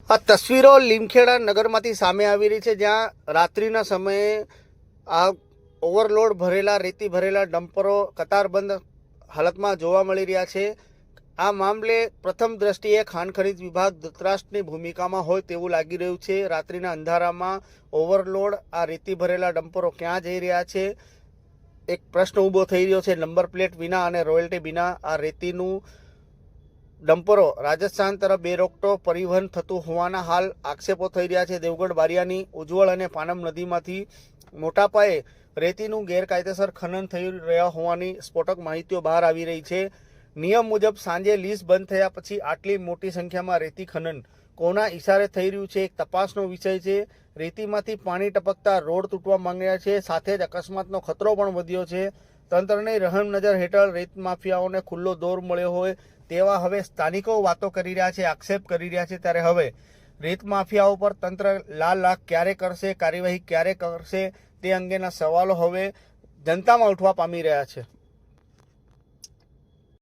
આ તસવીરો લીમખેડા નગરમાંથી સામે આવી રહી છે, જ્યાં રાત્રિના સમયે આ ઓવરલોડ ભરેલા રેતી ભરેલા ડમ્પરો કતારબંધ હાલતમાં જોવા મળી રહ્યા છે। આ મામલે પ્રથમ દ્રષ્ટિએ ખાણ ખનીજ વિભાગ ધૃતરાષ્ટ્રની ભૂમિકામાં હોય તેવું લાગી રહ્યું છે। રાત્રિના અંધારામાં ઓવરલોડ આ રેતી ભરેલા ડમ્પરો ક્યાં જઈ રહ્યા છે, એક પ્રશ્ન ઊભો થઈ રહ્યો છે। નંબર પ્લેટ વિના અને રોયલ્ટી વિના આ રેતીનું ડમ્પરો રાજસ્થાન તરફ બેરોકટો પરિવહન થતું હોવાના હાલ આક્ષેપો થઈ રહ્યા છે। દેવગઢ બારિયાની ઉજ્જવળ અને પાનમ નદીમાંથી મોટા પાયે રેતીનું ગેરકાયદેસર ખનન થઈ રહ્યા હોવાની સ્ફોટક માહિતીઓ બહાર આવી રહી છે। નિયમ મુજબ સાંજે લીઝ બંધ થયા પછી આટલી મોટી સંખ્યામાં રેતી ખનન કોના ઇશારે થઈ રહ્યું છે, એક તપાસનો વિષય છે। રેતીમાંથી પાણી ટપકતા રોડ તૂટવા માંગ્યા છે, સાથે જ અકસ્માતનો ખતરો પણ વધ્યો છે। તંત્રની રહમ નજર હેઠળ રેત માફિયાઓને ખુલ્લો દોર મળ્યો હોય તેવા હવે સ્થાનિકો વાતો કરી રહ્યા છે, આક્ષેપ કરી રહ્યા છે। ત્યારે હવે રેત માફિયાઓ પર તંત્ર લાલ આંખ ક્યારે કરશે, કાર્યવાહી ક્યારે કરશે તે અંગેના સવાલો હવે જનતામાં ઉઠવા પામી રહ્યા છે।